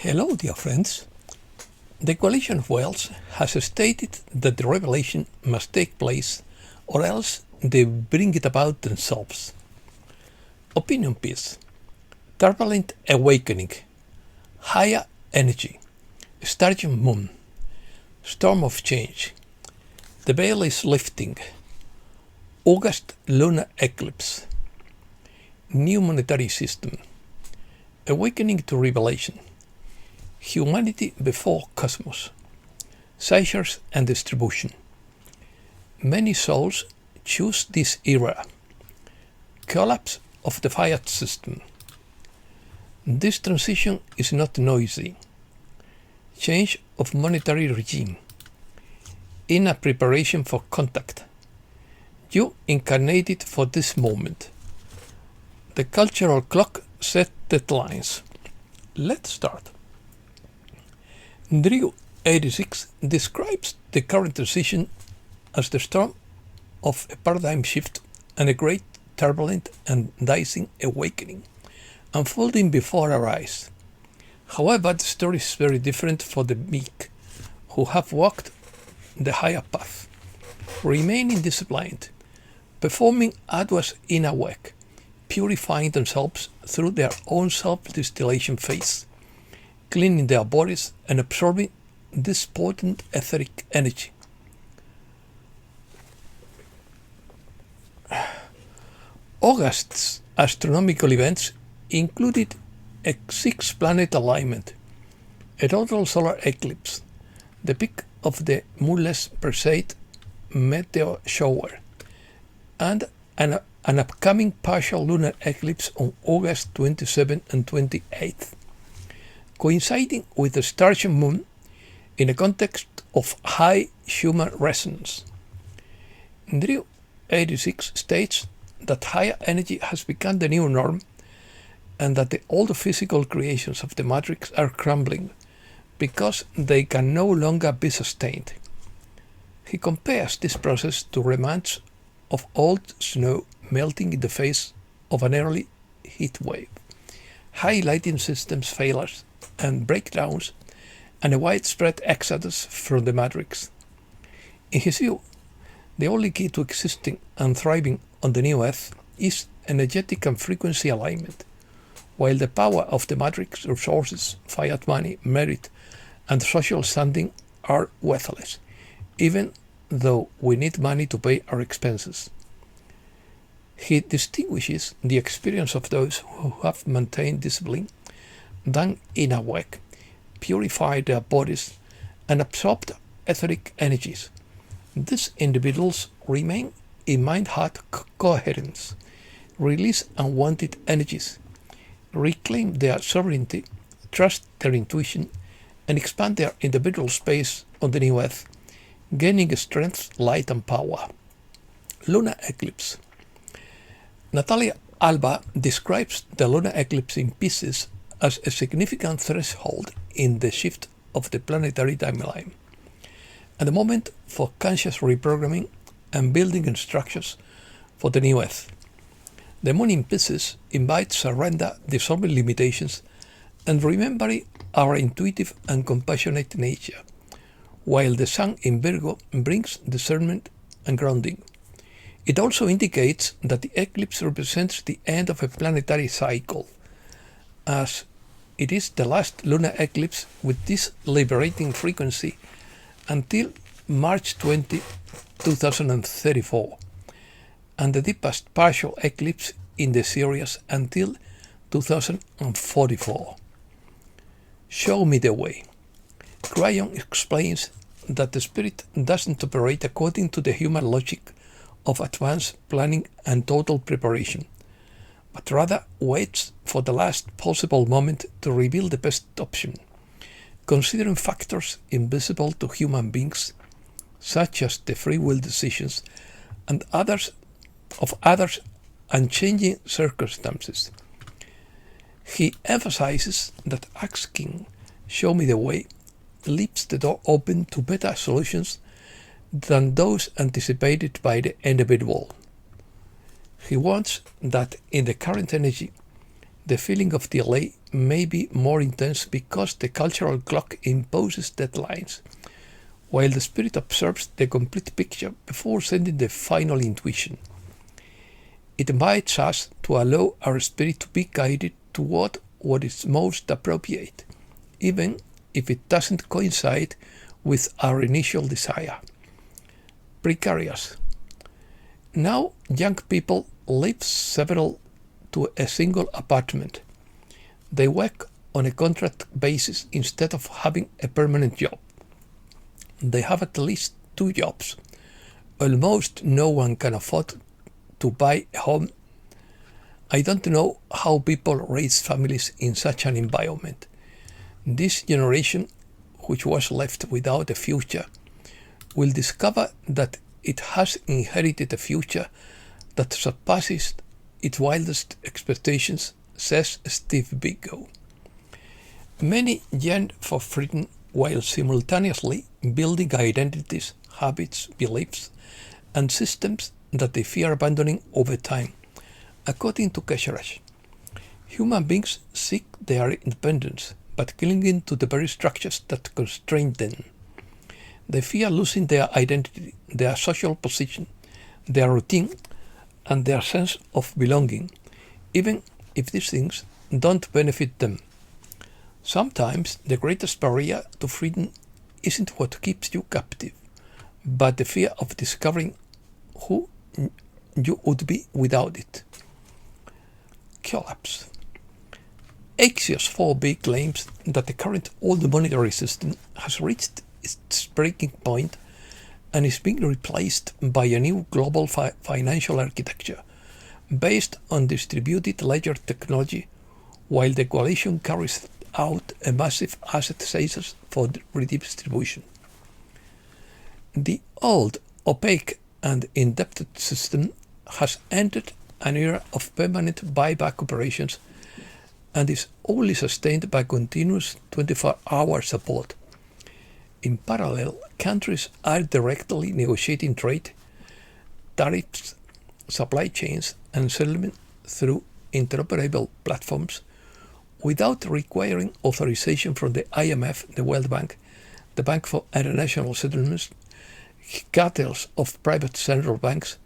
Hello, dear friends. The Coalition of Whales has stated that the revelation must take place or else they bring it about themselves. Opinion piece. Turbulent Awakening. Higher Energy. Sturgeon Moon. Storm of Change. The veil is lifting. August lunar eclipse. New monetary system. Awakening to revelation. Humanity before cosmos. Seizures and distribution. Many souls choose this era. Collapse of the fiat system. This transition is not noisy. Change of monetary regime. Inner preparation for contact. You incarnated for this moment. The cultural clock set deadlines. Let's start. Drew 86 describes the current transition as the storm of a paradigm shift and a great turbulent and dicing awakening unfolding before our eyes. However, the story is very different for the meek, who have walked the higher path, remaining disciplined, performing arduous inner work, purifying themselves through their own self-distillation phase, cleaning their bodies and absorbing this potent etheric energy. August's astronomical events included a 6-planet alignment, a total solar eclipse, the peak of the moonless Perseid meteor shower, and an upcoming partial lunar eclipse on August 27 and 28th, coinciding with the Sturgeon Moon in a context of high human resonance. Drew 86 states that higher energy has become the new norm and that the old physical creations of the matrix are crumbling because they can no longer be sustained. He compares this process to remnants of old snow melting in the face of an early heat wave, highlighting systems failures and breakdowns and a widespread exodus from the matrix. In his view, the only key to existing and thriving on the new earth is energetic and frequency alignment, while the power of the matrix resources, fiat money, merit, and social standing are worthless, even though we need money to pay our expenses. He distinguishes the experience of those who have maintained discipline, done inner work, purified their bodies, and absorbed etheric energies. These individuals remain in mind-heart coherence, release unwanted energies, reclaim their sovereignty, trust their intuition, and expand their individual space on the new earth, gaining strength, light, and power. Lunar eclipse. Natalia Alba describes the lunar eclipse in Pisces as a significant threshold in the shift of the planetary timeline, and a moment for conscious reprogramming and building structures for the new earth. The moon in Pisces invites surrender, dissolving limitations, and remembering our intuitive and compassionate nature, while the sun in Virgo brings discernment and grounding. It also indicates that the eclipse represents the end of a planetary cycle, as it is the last lunar eclipse with this liberating frequency until March 20, 2034, and the deepest partial eclipse in the series until 2044. Show me the way. Cryon explains that the spirit doesn't operate according to the human logic of advanced planning and total preparation, but rather waits for the last possible moment to reveal the best option, considering factors invisible to human beings, such as the free will decisions and others and changing circumstances. He emphasizes that asking, "Show me the way," leaves the door open to better solutions than those anticipated by the individual. He wants that in the current energy, The feeling of delay may be more intense because the cultural clock imposes deadlines, while the spirit observes the complete picture before sending the final intuition. It invites us to allow our spirit to be guided toward what is most appropriate, even if it doesn't coincide with our initial desire. Precarious. Now young people live several to a single apartment. They work on a contract basis instead of having a permanent job. They have at least 2 jobs. Almost no one can afford to buy a home. I don't know how people raise families in such an environment. This generation, which was left without a future, will discover that it has inherited a future that surpasses its wildest expectations, says Steve Biko. Many yearn for freedom while simultaneously building identities, habits, beliefs, and systems that they fear abandoning over time. According to Kesharaj, human beings seek their independence, but clinging to the very structures that constrain them. They fear losing their identity, their social position, their routine, and their sense of belonging, even if these things don't benefit them. Sometimes the greatest barrier to freedom isn't what keeps you captive, but the fear of discovering who you would be without it. Collapse. Axios 4b claims that the current old monetary system has reached its breaking point and is being replaced by a new global financial architecture based on distributed ledger technology, while the coalition carries out a massive asset seizures for redistribution. The old, opaque and indebted system has entered an era of permanent buyback operations and is only sustained by continuous 24-hour support. In parallel, countries are directly negotiating trade, tariffs, supply chains, and settlement through interoperable platforms without requiring authorization from the IMF, the World Bank, the Bank for International Settlements, cartels of private central banks,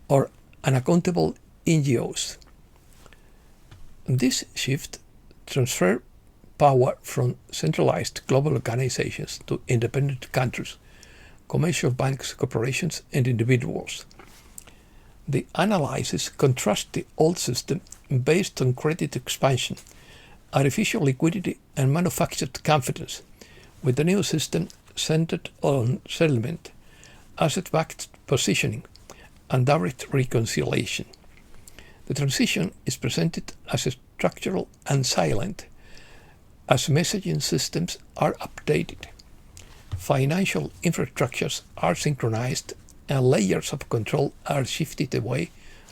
or unaccountable NGOs. This shift transfers power from centralized global organizations to independent countries, commercial banks, corporations, and individuals. The analysis contrasts the old system based on credit expansion, artificial liquidity, and manufactured confidence, with the new system centered on settlement, asset-backed positioning, and direct reconciliation. The transition is presented as structural and silent, as messaging systems are updated, financial infrastructures are synchronized, and layers of control are shifted away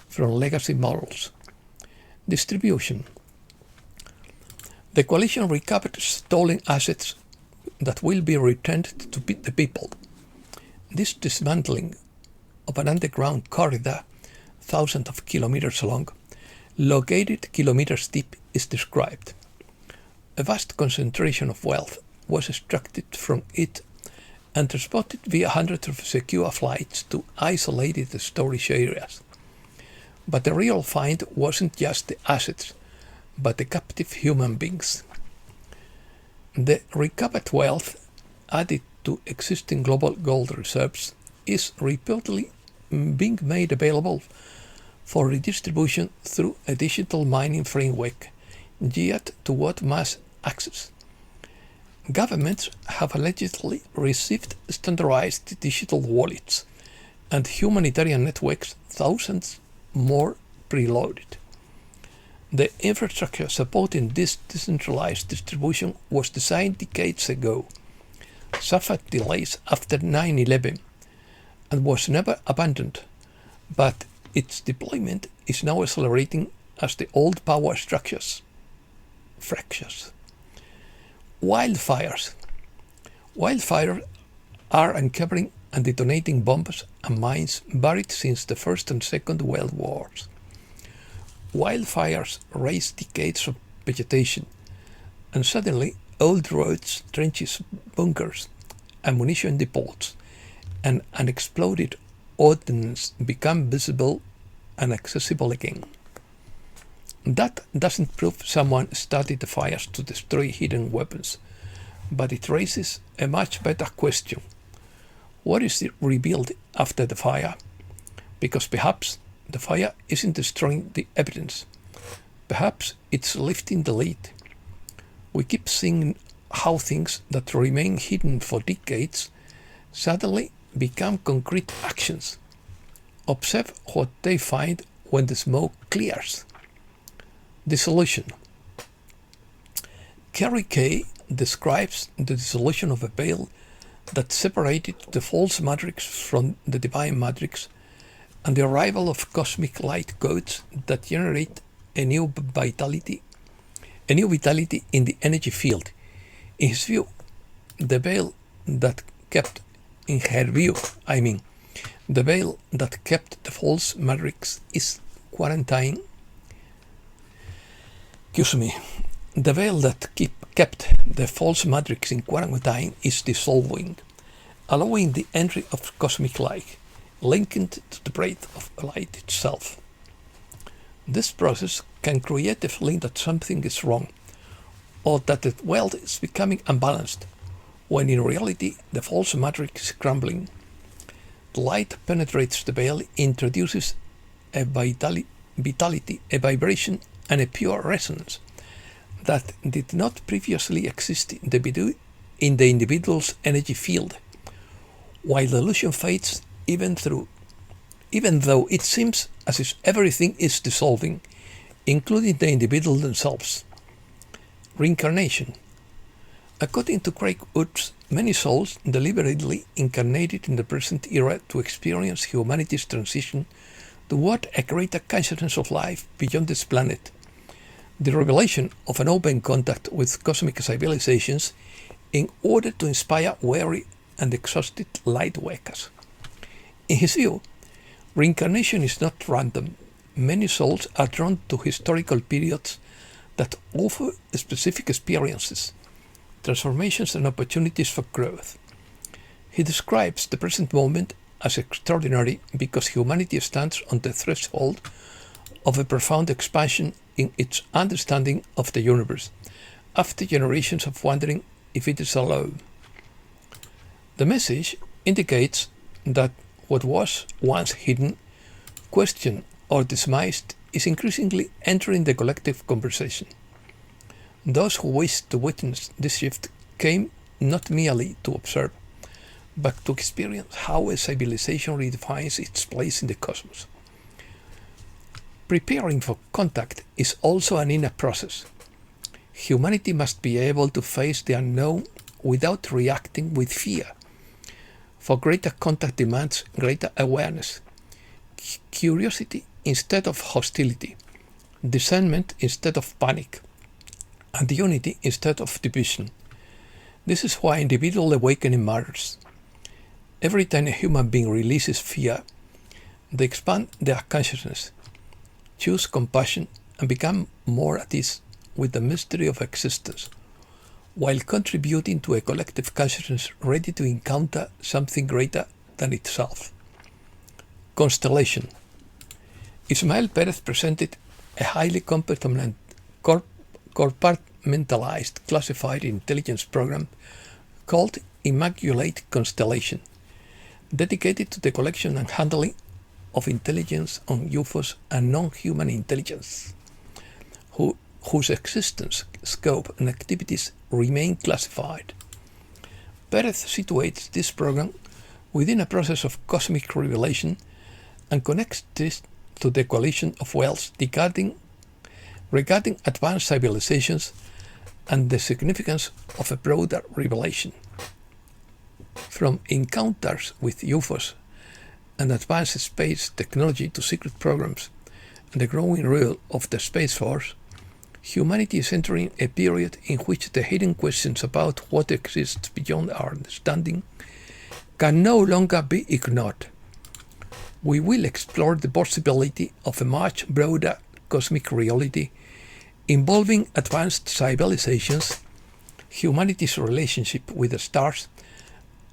from legacy models. Distribution. The coalition recovered stolen assets that will be returned to the people. This dismantling of an underground corridor, thousands of kilometers long, located kilometers deep, is described. A vast concentration of wealth was extracted from it and transported via hundreds of secure flights to isolated storage areas. But the real find wasn't just the assets, but the captive human beings. The recovered wealth, added to existing global gold reserves, is reportedly being made available for redistribution through a digital mining framework geared toward mass access. Governments have allegedly received standardized digital wallets and humanitarian networks, thousands more preloaded. The infrastructure supporting this decentralized distribution was designed decades ago, suffered delays after 9/11, and was never abandoned, but its deployment is now accelerating as the old power structures fractures. Wildfires. Wildfires are uncovering and detonating bombs and mines buried since the First and Second World Wars. wildfires razed decades of vegetation, and suddenly old roads, trenches, bunkers, ammunition depots, and unexploded ordnance become visible and accessible again. That doesn't prove someone started the fires to destroy hidden weapons, but it raises a much better question. What is revealed after the fire? Because perhaps the fire isn't destroying the evidence. Perhaps it's lifting the lid. We keep seeing how things that remain hidden for decades suddenly become concrete actions. Observe what they find when the smoke clears. Dissolution. Carrie Kay describes the dissolution of a veil that separated the false matrix from the divine matrix, and the arrival of cosmic light codes that generate a new vitality in the energy field. In his view, the veil that kept the veil that kept the false matrix is quarantine. The veil that kept the false matrix in quarantine is dissolving, allowing the entry of cosmic light, linked to the breath of light itself. This process can create a feeling that something is wrong, or that the world is becoming unbalanced, when in reality the false matrix is crumbling. The light penetrates the veil, introduces a vitality, a vibration, and a pure resonance that did not previously exist in the individual's energy field. While the illusion fades, even though it seems as if everything is dissolving, including the individual themselves. Reincarnation. According to Craig Woods, many souls deliberately incarnated in the present era to experience humanity's transition toward a greater consciousness of life beyond this planet. The revelation of an open contact with cosmic civilizations in order to inspire weary and exhausted light workers. In his view, reincarnation is not random. Many souls are drawn to historical periods that offer specific experiences, transformations, and opportunities for growth. He describes the present moment as extraordinary because humanity stands on the threshold of a profound expansion in its understanding of the universe, after generations of wondering if it is alone. The message indicates that what was once hidden, questioned, or dismissed is increasingly entering the collective conversation. Those who wished to witness this shift came not merely to observe, but to experience how a civilization redefines its place in the cosmos. Preparing for contact is also an inner process. Humanity must be able to face the unknown without reacting with fear. For greater contact demands greater awareness, curiosity instead of hostility, discernment instead of panic, and unity instead of division. This is why individual awakening matters. Every time a human being releases fear, they expand their consciousness, choose compassion, and become more at ease with the mystery of existence, while contributing to a collective consciousness ready to encounter something greater than itself. Constellation. Ismael Perez presented a highly compartmentalized classified intelligence program called Immaculate Constellation, dedicated to the collection and handling of intelligence on UFOs and non-human intelligence, whose existence, scope, and activities remain classified. Perez situates this program within a process of cosmic revelation and connects this to the coalition of worlds regarding advanced civilizations and the significance of a broader revelation. From encounters with UFOs and advanced space technology to secret programs and the growing role of the Space Force, humanity is entering a period in which the hidden questions about what exists beyond our understanding can no longer be ignored. We will explore the possibility of a much broader cosmic reality involving advanced civilizations, humanity's relationship with the stars,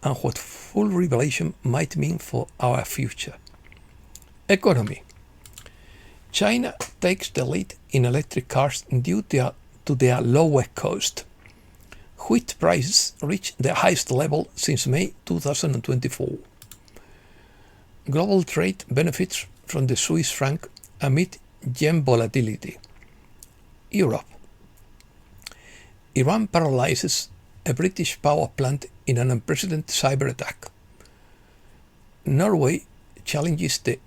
and what full revelation might mean for our future. Economy. China takes the lead in electric cars due to their lower cost. Wheat prices reach the highest level since May 2024. Global trade benefits from the Swiss franc amid yen volatility. Europe. Iran paralyzes a British power plant in an unprecedented cyber attack. Norway challenges the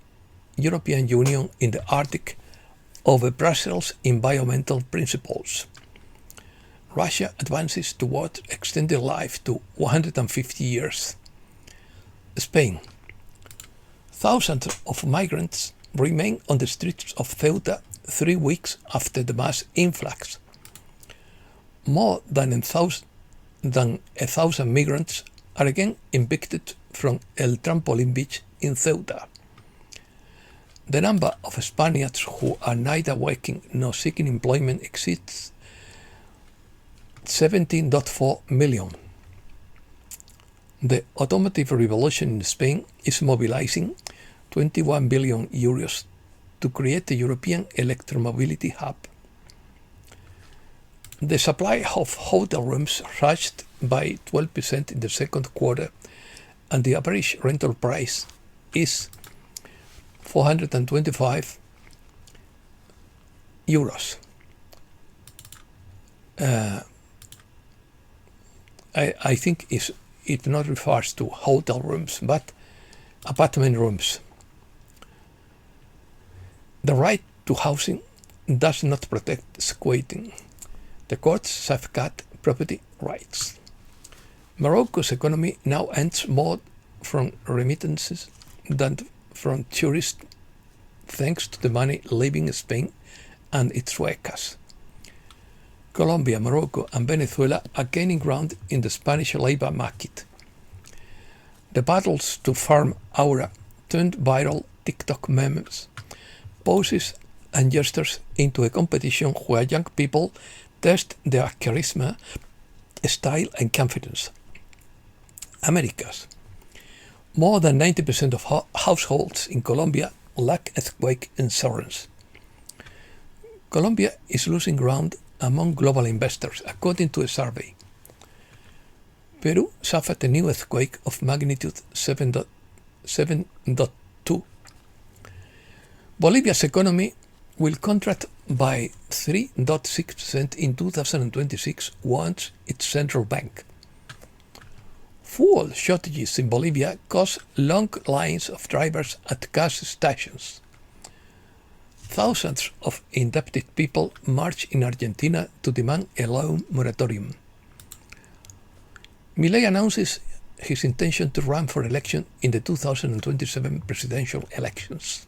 European Union in the Arctic over Brussels' environmental principles. Russia advances toward extending life to 150 years. Spain. Thousands of migrants remain on the streets of Ceuta 3 weeks after the mass influx. More than a thousand migrants are again evicted from El Trampolín beach in Ceuta. The number of Spaniards who are neither working nor seeking employment exceeds 17.4 million. The automotive revolution in Spain is mobilizing 21 billion euros to create a European electromobility hub. The supply of hotel rooms surged by 12% in the second quarter, and the average rental price is 425 euros. I think it not refers to hotel rooms, but apartment rooms. The right to housing does not protect squatting. The courts safeguard property rights. Morocco's economy now earns more from remittances than from tourists, thanks to the money leaving Spain and its workers. Colombia, Morocco, and Venezuela are gaining ground in the Spanish labor market. The battles to farm aura turned viral TikTok memes, poses, and gestures into a competition where young people test their charisma, style, and confidence. Americas. More than 90% of households in Colombia lack earthquake insurance. Colombia is losing ground among global investors, according to a survey. Peru suffered a new earthquake of magnitude 7.2. Bolivia's economy will contract by 3.6% in 2026, warns its central bank. Fuel shortages in Bolivia cause long lines of drivers at gas stations. Thousands of indebted people march in Argentina to demand a loan moratorium. Milei announces his intention to run for election in the 2027 presidential elections.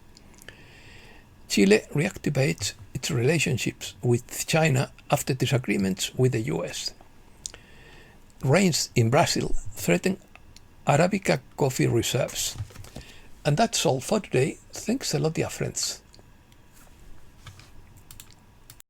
Chile reactivates its relationships with China after disagreements with the US. Rains in Brazil threaten Arabica coffee reserves. And that's all for today. Thanks a lot, dear friends.